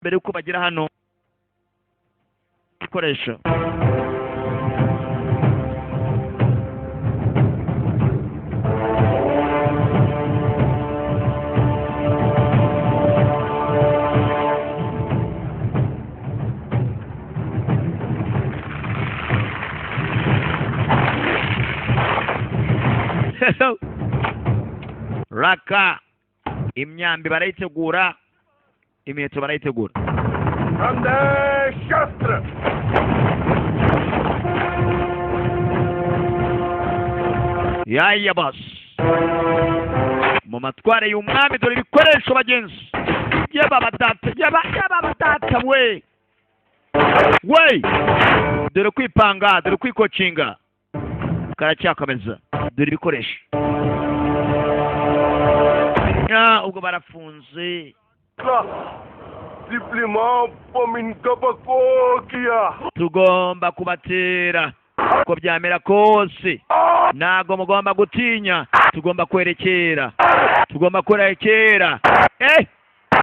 mbere yuko bagera hano ikoresha raka imyambi barayitegura imiheto barayitegura shastra yaya boss mu matware y'umwami dore ibikoresho bagenzi yaba batata we dore kwipanga dore kwikocinga karacyakomeza dore ibikoresho ubwo barafunze tugomba kubatera uko byamera kose ntago mugomba gutinya tugomba kwerekera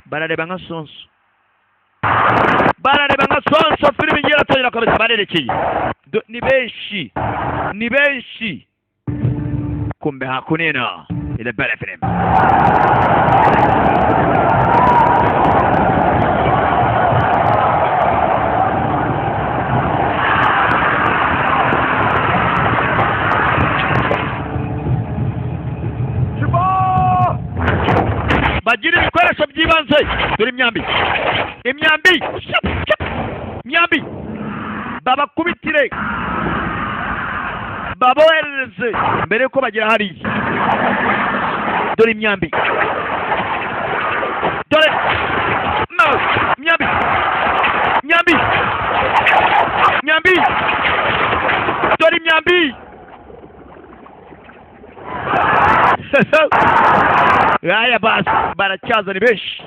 barareba nka sonso filime igiye iratangira kabisa barerekeye ni benshi kumbe hakunena ile belle film bagira ibikoresho by'ibanze dore imyambi babakubitire babohereze mbere yuko bagera hariya dore imyambi dore imyambi dore imyambi aya basi baracyaza ni benshi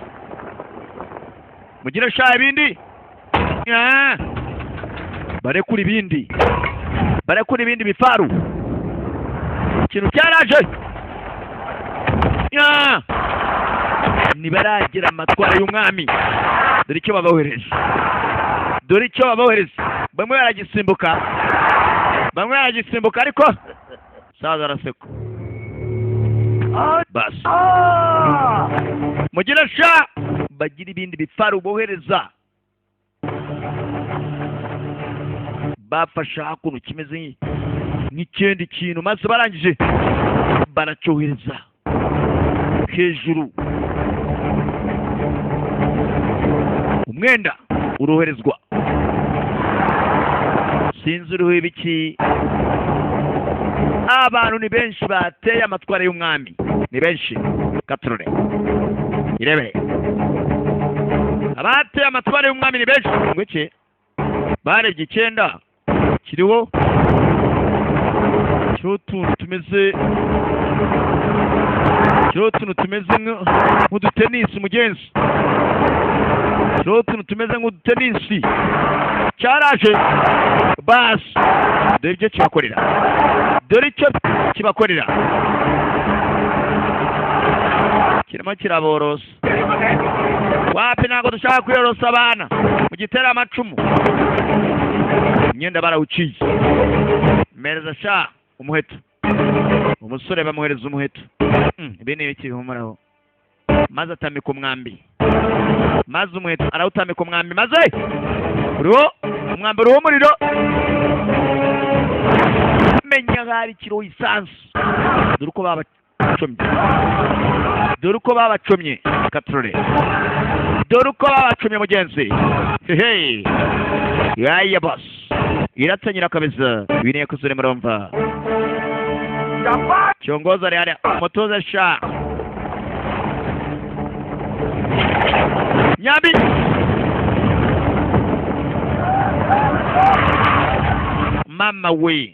mugire sha ibindi barekura ibindi bifaru ikintu cyaraje nibaragira amatwara y'umwami dore icyo babohereza bamwe baragisimbuka ariko saza araseka basi mugire sha bagira ibindi bifaru bohereza bafasha hakuno kimeze nk'ikindi kintu maze barangije baracyohereza hejuru umwenda uroherezwa sinzi uriho ibiki abantu ni benshi bateye amatwara y'umwami ni benshi katurore irebere abateye amatwara y'umwami ni benshi ngwiki barebye 9 kiriho utuntu tumeze nk'udutenisi mugenzi utuntu tumeze nk'udutenisi cyaraje basi dore icyo kibakorera kirimo kiraborosa wapi ntabwo dushaka kwiyorosa abana mu gitera amacumu imyenda barawuciye mereza sha umuheto umusore bamuhereza umuheto ibi ni ibiki bihumuraho maze atamika umwambi maze umuheto arawutamika umwambi maze umwambi uriho umuriro menya hari kiro isansi dore uko babacomye katrore dore uko babacomye mugenzi yaya boss iratanyira kabisa ibineye kuzure murumva kiongoza rya motoza sha nyambi mama we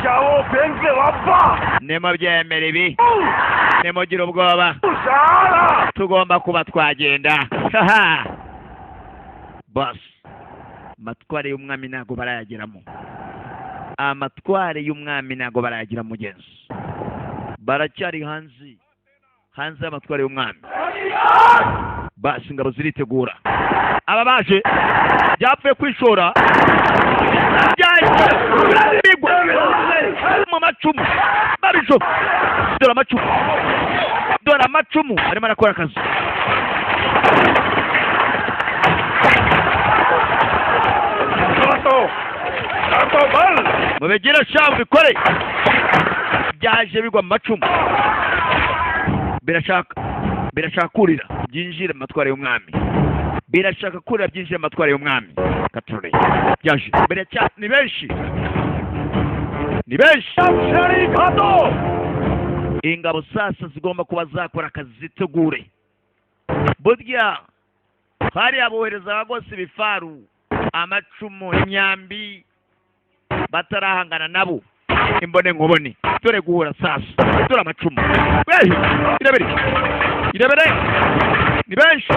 Shao benze wapa nemo byemere ibi nemo gira ubwoba tugomba kuba twagenda boss matware y'umwami nago barayageramo amatware y'umwami nago barayagira mugenzi baracyari hanze amatware y'umwami basi ingabo ziritegura aba baje byapfuye kwishora bigwa mu macumu babijo dore amacumu arimo arakora akazi mubegere sha bikore byaje bigwa mu macumu birashaka kurira byinjire mu matwara y'umwami birashaka kurira byinjire mu matwara y'umwami katorore byaje ni benshi ingabo sasa zigomba kuba zakora akazi zitegure burya hari abohereza bose ibifaru amacumu imyambi batarahangana nabo imbone nkubone dore guhura sasa dore amacumu irebere ni benshi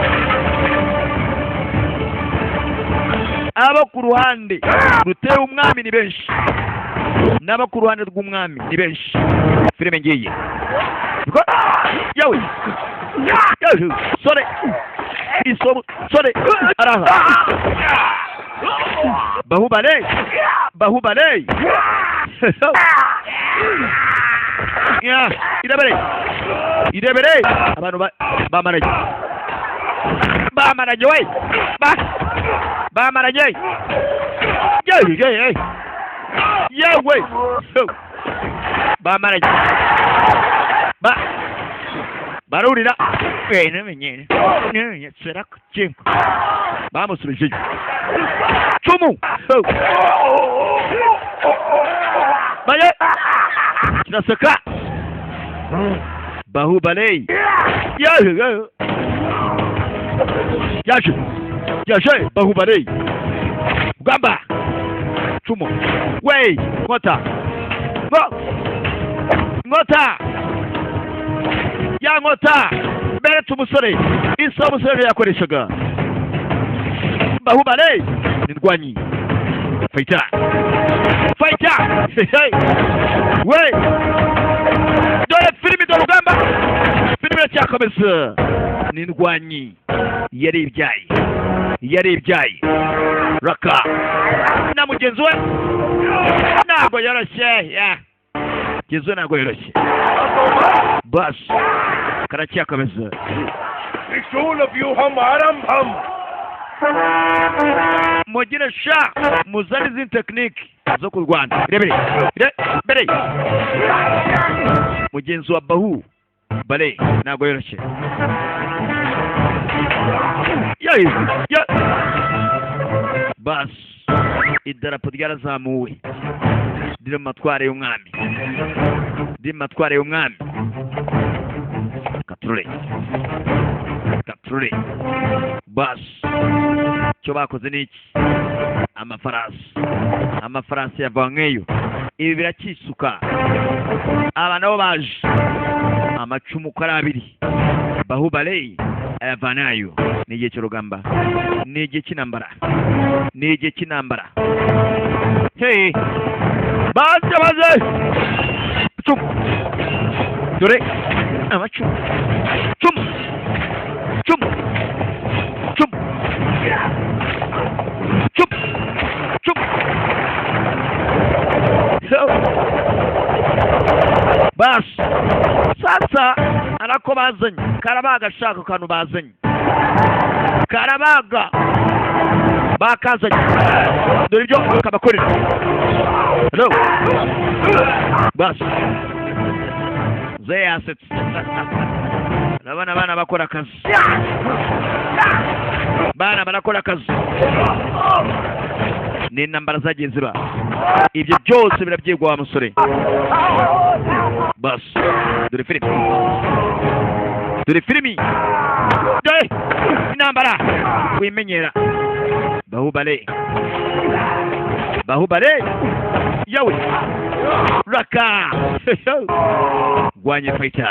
abo ku ruhande ruteye umwami ni benshi n'abo ku ruhande rw'umwami ni benshi filime ngiye yawe sore sore araha bahubali irebere abantu bamaranye we bamaranye yewe bamaranye barurira namenye sera kucimpa bamusubije cumu baye kiraseka bahubali yaje bahubali gamba cumu we ngota ya ngota mbere tumusore isa umusore yakoreshaga bahubali nindwanyi fighter we dore filimi dorugamba filimi cyakomeza nindwanyi yari ibyaye raka na mugenzi we ntabwo yoroshye Kizo ntabwo yoroshye bas karacyakomeza mugire sha muzane izindi tekinike zo kurwana irebere mugenzi wa bahubali ntabwo yoroshye bas idarapo ryarazamuwe riri mu matwara y'umwami katurure bas cyo bakoze niki amafarasi yavanyeyo ibi birakisuka aba nabo baje amacumu ko ari abiri bahubali ayavanayo ni igihe cy'urugamba ni igihe cy'intambara hey baze cumu dore amacumu cumu bas sasa arako bazanye karabaga ashaka kantu bazanye karabaga bakazanye dore ibyo kabakorera bas zeyasetse nabana bana bakora akazi barakora akazi ni intambara zagiye ziba ibyo byose birabyigwa wa musore bas dore filimi dore intambara wimenyera bahubali yawe raka gwanye fighter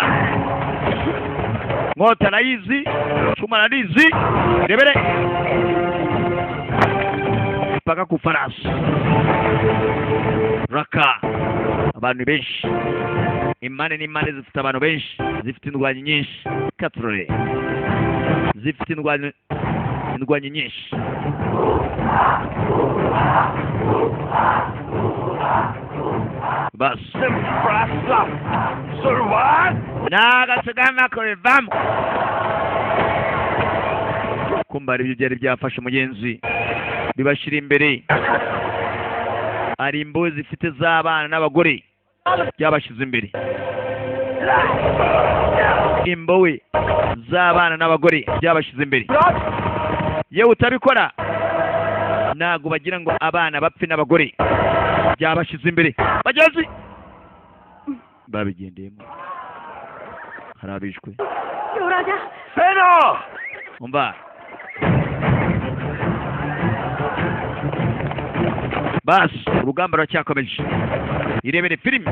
ngota raizi chuma raizi rebere paka ku farasi raka abantu benshi imane zifite abantu benshi zifite indwanyi nyinshi katurore zifite indwanyi nyinshi. Basi n'agasigama kubivamo. Kumva ibyo byari byafashe umugenzi bibashira imbere. Ari imbohe zifite z'abana n'abagore byabashize imbere. Imbohe z'abana n'abagore byabashize imbere. Yewe utabikora ntago bagira ngo abana bapfe n'abagore byabashize imbere. Bagenzi babigendeyemo harabishwe. Sena! Umva basi urugamba ruracyakomeje. Irebere filime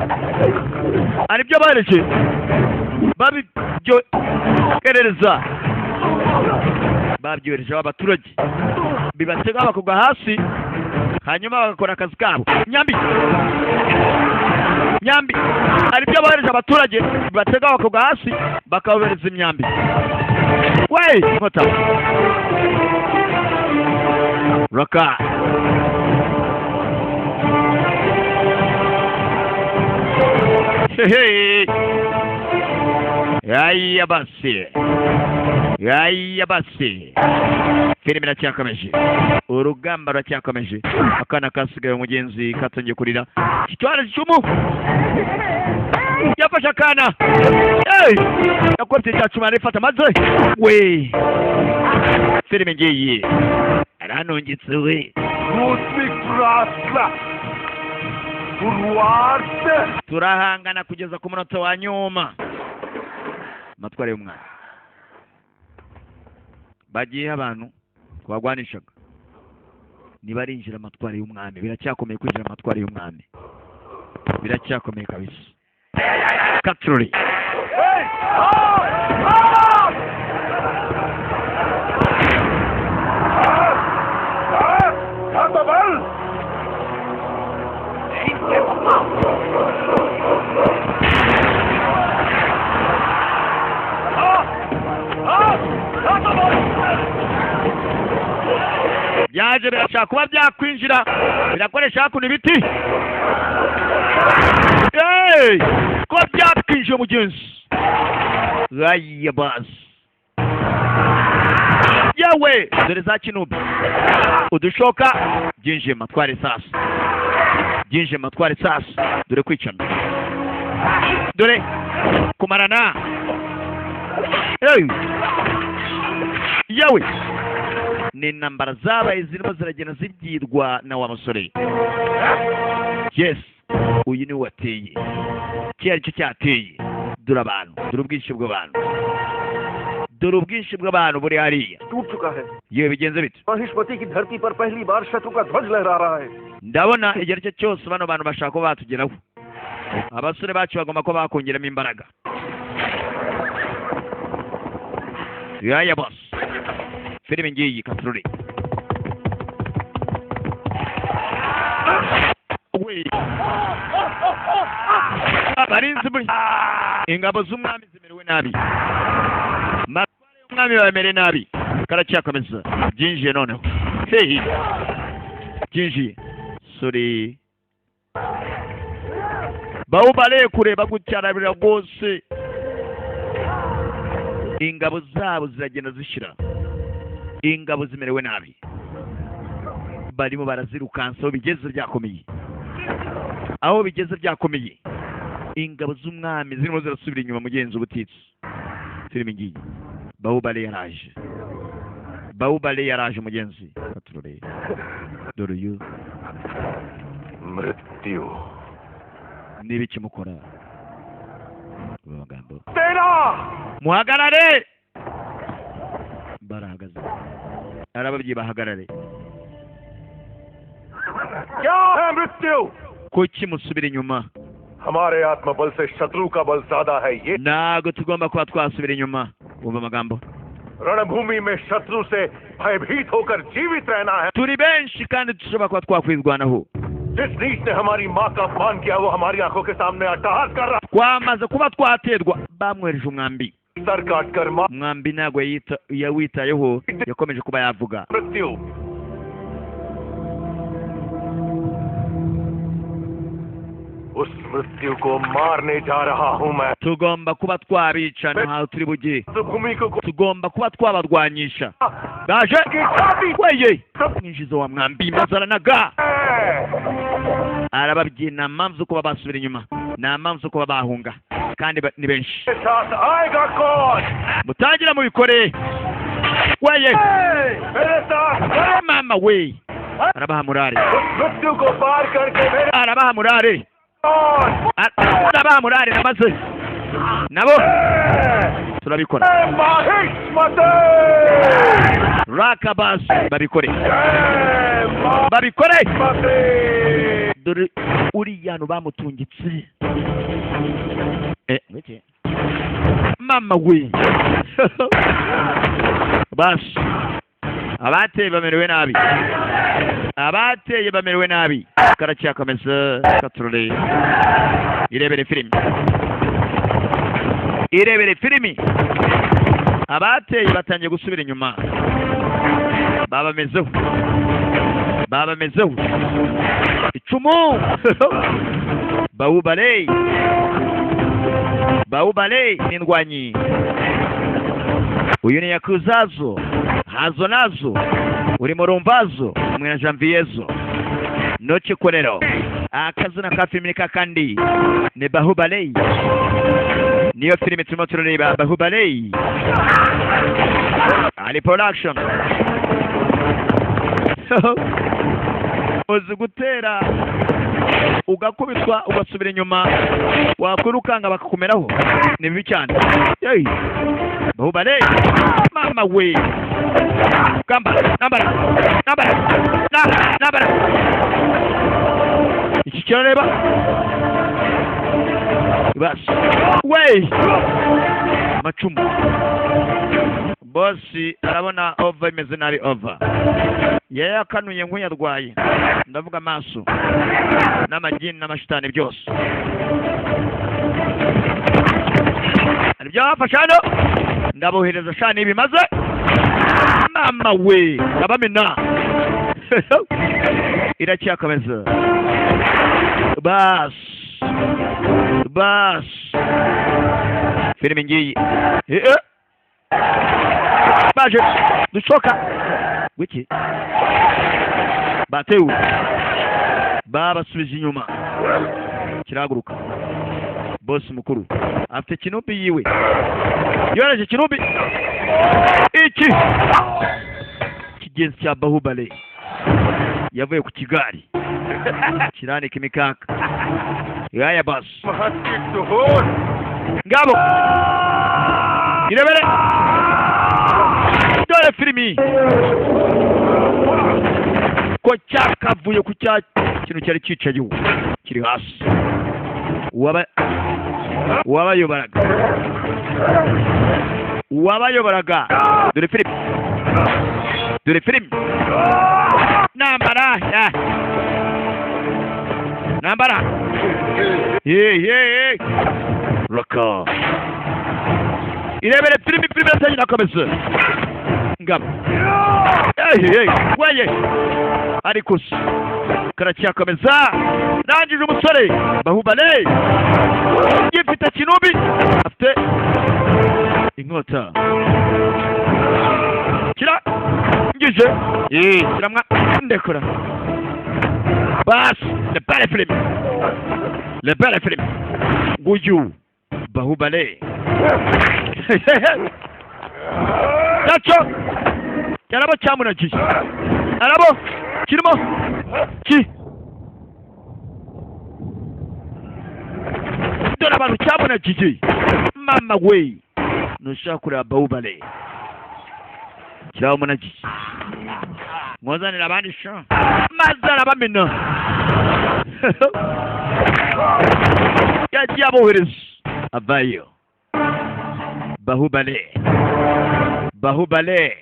aribyo bahereje babibyohereza babyoherejeho abaturage bibatega bakugwa hasi hanyuma bagakora akazi kabo. Nyambi aribyo bahereje abaturage bibatega bakugwa hasi bakabohereza imyambi. Wey nkota raka hehe yaya basi filime iracyakomeje. Urugamba ruracyakomeje. Akana kasigaye umugenzi katangiye kurira. Kitwara icumu yafashe akana yakubise cya cuma arifata maze we filime ngiye aranongetse we. Turahangana kugeza ku munota wa nyuma. Amatwara y'umwana bagiye abantu twagwanishaga nibarinjira amatwara y'umwami. Biracyakomeye kwinjira amatwara y'umwami. Biracyakomeye kabisa. Katroli byaje birashaka kuba byakwinjira birakoresha hakuno ibiti. Ko byakwinjiye umugenzi. Gaya basi yawe dore za kinubi udushoka byinjiye matware sasa. Dore kwicana dore kumarana. Yawe ni intambara zabaye zirimo ziragenda zibyirwa na wa musore. Yes uyu ni wateye cyari cyo cyateye. Dore abantu dore ubwinshi bw'abantu buri hariya. Yewe bigenze bite? Ndabona igihe cyo cyose bano bantu bashaka ko batugeraho. Abasore bacu bagomba ko bakongeramo imbaraga. Yaya boss filime ngiyi Katroli abarinzi buri ingabo z'umwami zimerewe nabi. Matware y'umwami bamerewe nabi. Karacyakomeza byinjiye noneho. Byinjiye sorry bahubali kureba gucyarabira rwose. Ingabo zabo ziragenda zishira. Ingabo zimerewe nabi. Barimo barazirukansa aho bigeze byakomeye. Ingabo z'umwami zirimo zirasubira inyuma mugenzi ubutitsi. Filime ngiyi bahubali yaraje mugenzi. Katroli dore uyu mrityu n'ibiki mukora amagambo. Muhagarare. Barahagaze arababyi bahagarare. क्या है मृत्यु? Kuki musubira inyuma? हमारे आत्मबल से शत्रु का बल ज्यादा है. ये ntago tugomba kuba twasubira inyuma. Umva amagambo. रणभूमि में शत्रु से भयभीत होकर जीवित रहना है. Turi benshi kandi dushobora kuba twakwirwanaho. जिस नीच ने हमारी माँ का अपमान किया वो हमारी आंखों के सामने अट्टहास कर रहा. Twamaze kuba twaterwa bamwereje umwambi. Sir काटकर मां umwambi ntabwo yawitayeho yakomeje kuba yavuga मृत्यु उस मृत्यु को मारने जा रहा हूं मैं tugomba kuba twabica ntaho turi bugiye भूमि को tugomba kuba twabarwanyisha gaje weye mwinjizo wa mwambi mazaranaga arababyina mpamvu zo kuba basubira inyuma nta mpamvu zo kuba bahunga kandi ni benshi साथ आएगा कौन mutangira mubikore weye मेरे साथ mama we arabaha murare उस मृत्यु को पार करके मेरे arabaha murare कौन arabaha murare namaze nabo turabikora rakabas babikore babikore dore uriya no bamutungitse weke mama we bas abateye bamerewe nabi abateye bamerewe nabi karacyakomeza katurore irebere filimi abateye batangiye gusubira inyuma babamezeho icumu bahubali n'indwanyi uyu ni yakuzazo hazo nazo uri mu rumvazo hamwe na janviyezo noche kolero akazina ka filimi kakandi ni bahubali niyo filimi turimo turareba bahubali ali production uzi gutera ugakubitwa ugasubira inyuma wakwirukanga bakakumeraho ni bibi cyane bahubali mama we nambara iki kirareba bas we macumu bosi arabona over imeze nabi over yakanuye nk'uyarwaye ndavuga amaso n'amagini n'amashitani byose aribyo bafashe hano ndabohereza shani bimaze mama we ndabamena iracyakomeza bas filimi ngiyi baje ducoka wiki batewe babasubije inyuma kiraguruka bosi mukuru afite kinubi yiwe yoreje kinubi iki kigenzi cya bahubali yavuye ku kigari kiranika imikaka yaya basi ngabo irebere dore filimi ko cyakavuye ku cya kintu cyari cyicaye kiri hasi wabayoboraga dore filimi nambara raka irebere filimi yatangira komeza ngabo weye ariko karacyakomeza rangije umusore bahubali gifite kinubi afite inkota ngije kiramwa ndekora bas le belle film nguyu bahubali tacho cyarabo cyamunagiye arabo kirimo dore abantu cyamunagiye mama we nushaka kureba bahubali kiraho munagiye mwazanira abandi sha maze arabamena yagiye abohereza avayo bahubali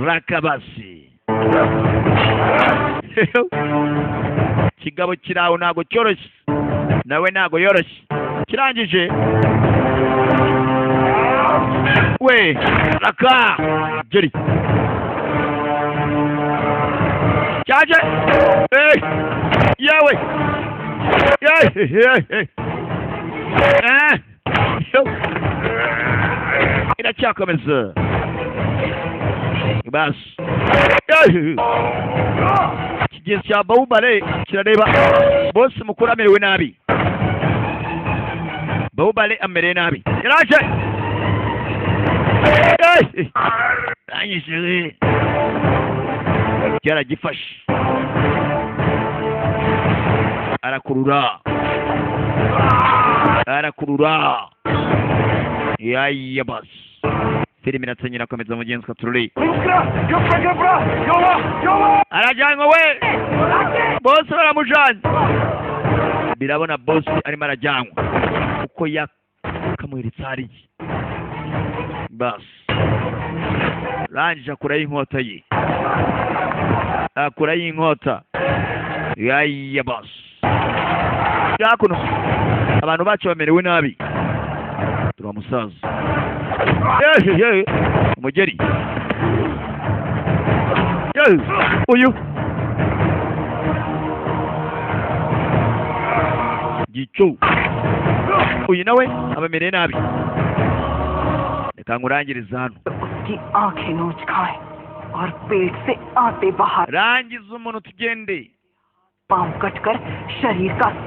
rakabasi kigabo kiraho ntago cyoroshye nawe ntago yoroshye kirangije we raka jeri chaje yawe iracyakomeza bas kigezi cya bahubali kirareba bose mukuru amerewe nabi bahubali amerewe nabi yaraje anyishije yaragifashe arakurura yaya bas filime inatangira komeza mugenzi katururi arajyanwa we bose baramujanye birabona bose arimo arajyanwa uko yakamuhiritse hariya bas rangije akuraho inkota ye akuraho inkota yaya bas yakuno abantu bacu bamerewe nabi turi musaza umugeri uyu gicu uyu nawe abamereye nabi reka ngurangiriza hano rangiza umuntu tugende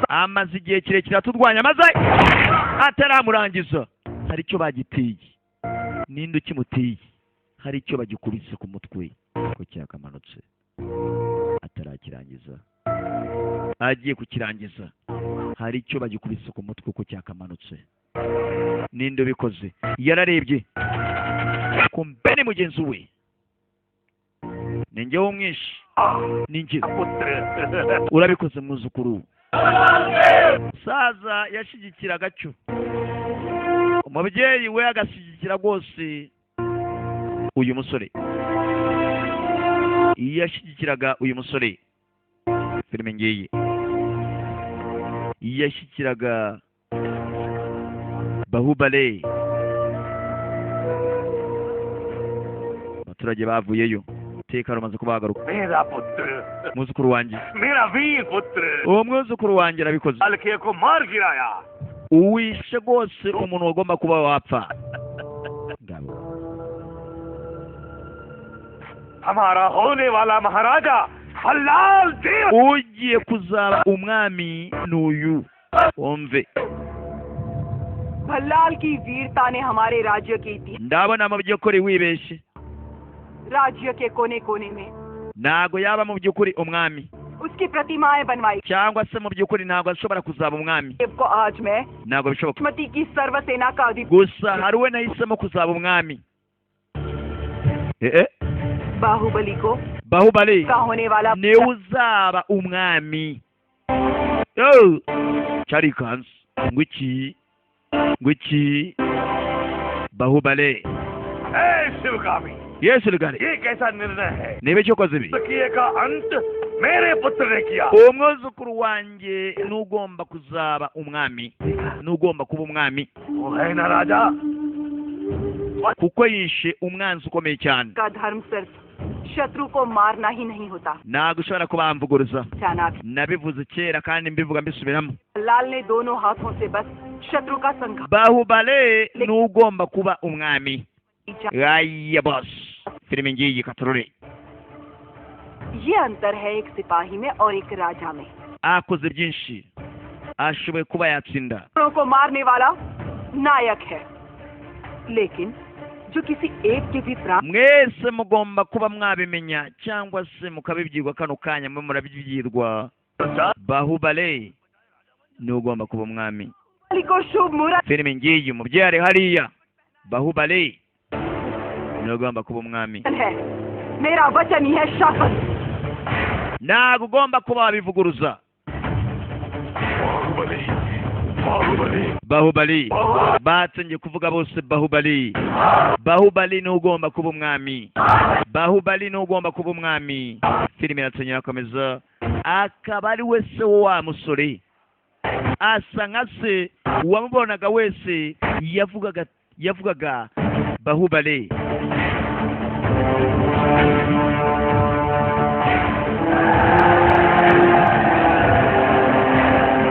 amaze igihe kirekire aturwanya maze ataramurangiza hari icyo bagiteye ninde ukimuteye hari icyo bagikubise ku mutwe ko cyakamanutse atarakirangiza agiye kukirangiza hari icyo bagikubise ku mutwe ko cyakamanutse ninde ubikoze yararebye kumbe ni mugenzi we ninjye w'umwishi ninjye urabikoze mwuzukuru saza yashigikira gacu umubyeyi we agashyigikira rwose uyu musore yashyigikiraga uyu musore filime ngiyi yashyigikiraga bahubali abaturage bavuyeyo teka rumaze kubagaruka mwuzukuru wanjye uwo mwuzukuru wanjye arabikoze uwishe rwose umuntu wagomba kuba wapfa हमारा होने वाला महाराजा हलाल देव ugiye kuzaba umwami n'uyu wumve Bhallala की वीरता ने हमारे राज्य की थी ndabona mu by'ukuri wibeshe राज्य के कोने कोने में ntago yaba mu by'ukuri umwami उसकी प्रतिमाएं बनवाई cyangwa se mu by'ukuri ntago ashobora kuzaba umwami को आज मैं ntago bishoboka मती की सर्व सेना का अधिपति gusa hari we nahisemo kuzaba umwami Baahubali को bahubali का होने वाला niwe uzaba umwami charikansi ngwiki bahubali Sivagami ये सुलगाने ये कैसा निर्णय है nibe cyo koze bi का अंत मेरे पुत्र ने किया umwuzukuru wanjye n'ugomba kuzaba umwami n'ugomba kuba umwami वो है ना राजा kuko yishe umwanzi ukomeye cyane का धर्म सिर्फ शत्रु को मारना ही नहीं होता ntago ushobora kubamvuguruza Chanakya nabivuze kera kandi mbivuga mbisubiramo लाल ने दोनों हाथों से बस शत्रु का संघार bahubali n'ugomba kuba umwami aya boss filime ngiyi katurore ये अंतर है एक सिपाही में और एक राजा में akoze byinshi ashoboye kuba yatsinda को मारने वाला नायक है लेकिन जो किसी एक के भी प्राण mwese mugomba kuba mwabimenya cyangwa se mukabibyirwa kano kanya mwe murabibyirwa bahubali n'ugomba kuba umwami को शुभ मुहूर्त filime ngiyi umubyare hariya bahubali n'ugomba kuba umwami है मेरा वचन ही है शासन ntago ugomba kuba wabivuguruza bahubali batsenge kuvuga bose bahubali n'ugomba kuba umwami bahubali n'ugomba kuba umwami filime iratsenge irakomeza akaba ari we se wa musore asa nka se uwamubonaga wese yavugaga bahubali.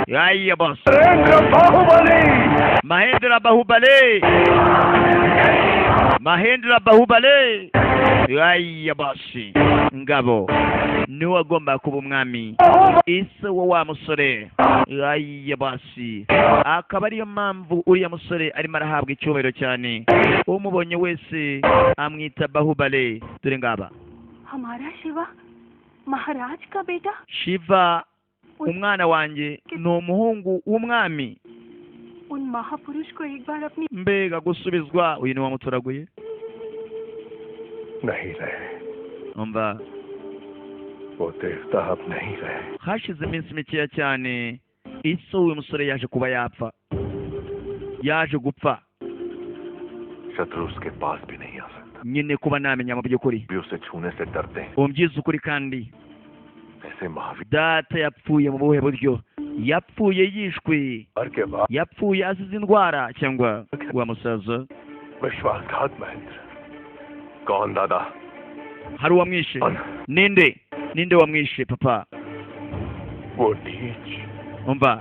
Yaya boss. Mahendra bahubali. Mahendra bahubali. Yaya boss. Ngabo niwe agomba kuba umwami ise wa musore. Yaya boss. Akaba ariyo mpamvu uriya musore arimo arahabwa icyubahiro cyane. Umubonye wese amwita bahubali. Dore ngaba हमारा शिवा महाराज का बेटा Shiva umwana wanjye ni umuhungu w'umwami. उन महापुरुष को एक बार अपनी Mbega gusubizwa uyu ni wamuturaguye. नहीं रहे, Umva वो देवता अब नहीं रहे। hashize iminsi mikeya cyane ise uyu musore yaje kuba yapfa, yaje gupfa. शत्रु उसके पास भी नहीं आ सकता, Nyine kuba namenya mu by'ukuri भी उसे छूने से डरते हैं। umbyiza ukuri kandi ऐसे Mahavir data yapfuye mu buhe buryo? Yapfuye yishwe, के बाद yapfuye azize indwara cyangwa wa musaza विश्वासघात महेंद्र। कौन दादा? hari uwamwishe? Ninde wamwishe papa? वो नीच Umva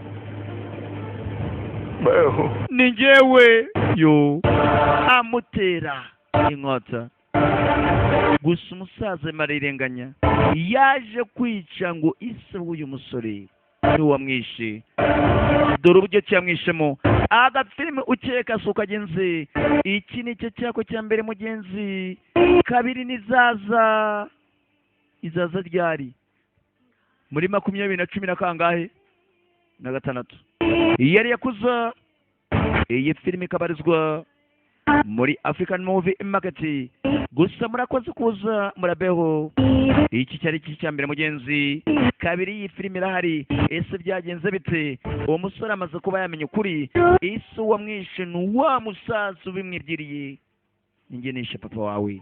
मैं हूँ। ni njyewe yo amutera inkota. Gusa umusaza marirenganya yaje kwica ngo ise w'uyu musore ni wamwishe. Dore uburyo cyamwishemo agafilime ukeka si ukagenze. Iki ni cyo cyako cya mbere mugenzi. Kabiri nizaza izaza ryari muri 2010 na kangahe na gatandatu yari yakuza. Iyi filime ikabarizwa muri African Movie Market. Gusa murakoze kuza murabeho. Iki cyari cya mbere mugenzi. Kabiri iyi filime irahari. Ese byagenze bite? Uwo musore amaze kuba yamenya ukuri. Ese wamwishe ni wa musaza ubimwibwiriye. Ningenisha papa wawe.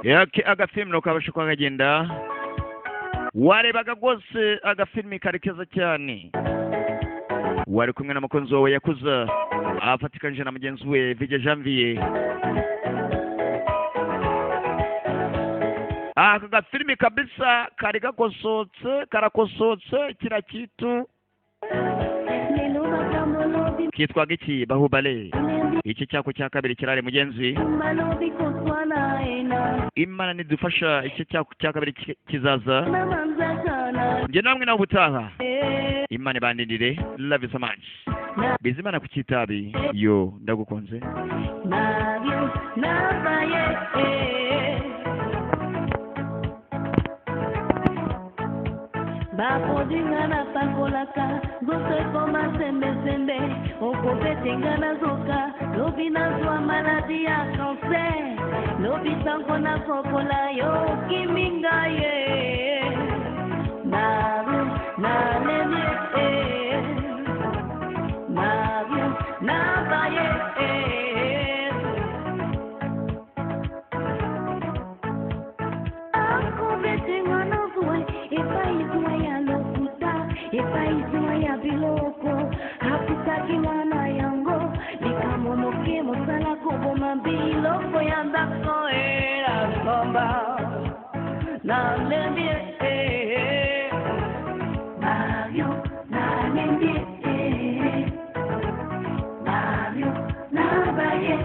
Yake agafilime ukabasha kwagenda. Warebaga rwose agafilime karekeza cyane. Wari kumwe na mukunzi wawe yakuza afatikanyije na mugenzi we Vijay Janvier. Aka gafilime kabisa kari karakosotse kira kitu kitwaga iki? Bahubali. Iki cyako cya kabiri kirare mugenzi. Imana nidufasha iki cyako cya kabiri kizaza. Nje namwe na ubutaha. Imana ibandindire. Love you so much. Bizimana kukitabi. Yo ndagukunze. Bapodingana pakolaka, gote koma sembe, okopetengana zoka, lobi nazwa maladi ya cancer, lobi tango na kokola yo kiminga ye, naru na lene naru na baye akopetengana zoe, epaizwa ya lokuta, epaizwa ya biloko, hapitaki mwana yango, likamonoke mosala koboma biloko ya ndako era somba, na lembie Mario, na lembie Mario, na baye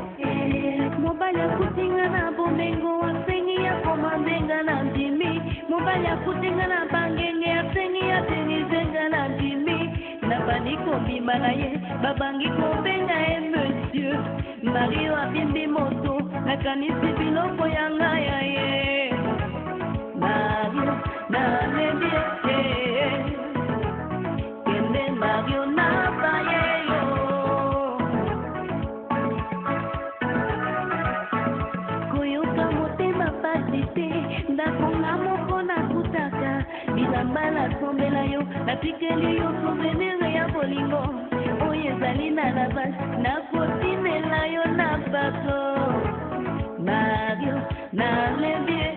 mobali akutinga na bomengo wasengi ya komandenga na ndimi, mobali akutinga na bangenge asengi ya tenizenga na ndimi, na baniko mbimba na ye babangi kobenga ye monsieur Mario abimbi moto nakanisi biloko ya ngai ya ye Mario na lembie kende Mario na baye yo koyoka motema pasi te ndakonga moko nakutaka bilamba nasombela yo natikeli yo souvenir ya bolingo oyo ezali na lavage nakotinela yo na bato Mario na lembie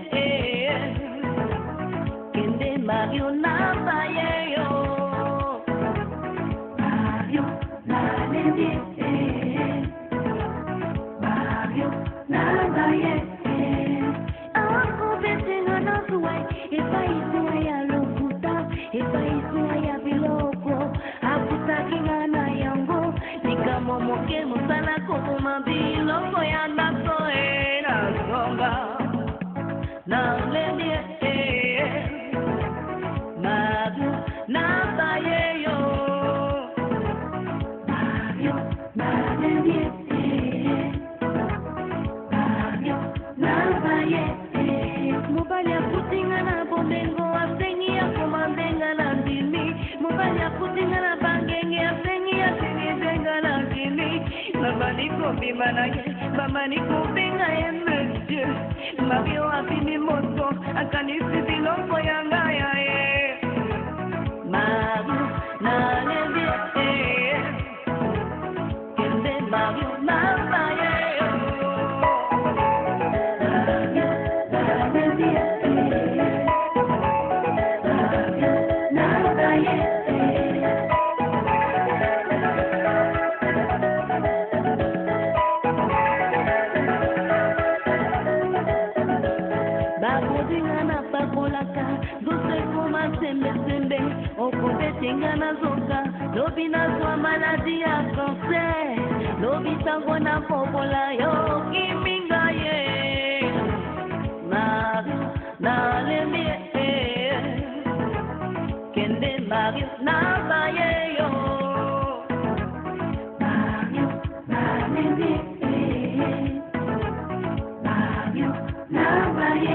kende Mario na baye yo Mario, Nabaye, Akubetenga na suwai, Ipaisua ya lokuta, Ipaisua ya biloko, Akutakinga na yango, Nikamomoke musala kuma biloko ya nako na songa, na lendie, Mario, Nabaye yo, Mario, Nalendie, Mobali ya kutinga na bomengo asengi ya komandenga na ndimi Mobali ya kutinga na bangenge asengi ya sinizenga na ndimi Mama niko bima na ye, mama niko benga ye monsieur Mario afini moto, akanisi bilongo ya ngaya ye Mario, nalembie Kende Mario, nabaye sembe okobetenga na zoka lobi nazwa maladi ya cancer lobi tango na popola yo kiminga ye Mario nalemie kende Mario nabaye yo Mario nalemie Mario nabaye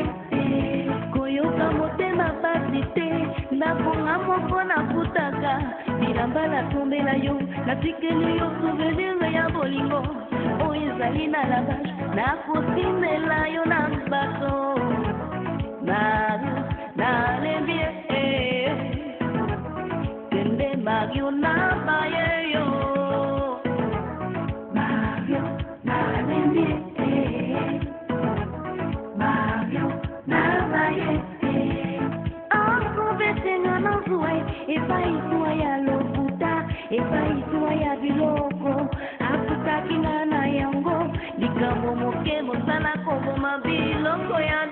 koyoka motema pasite naponga moko na kutaka bilamba natombela yo natikeli yo souvenir ya bolingo oyo ezali na lavage nakosimela yo na bato Mario nalembie kende Mario nabaye yo Mario nalembie Mario nabaye Epaisua ya lokuta, epaisua ya biloko Akutakinga na yango, likambo moke mosala komoma biloko ya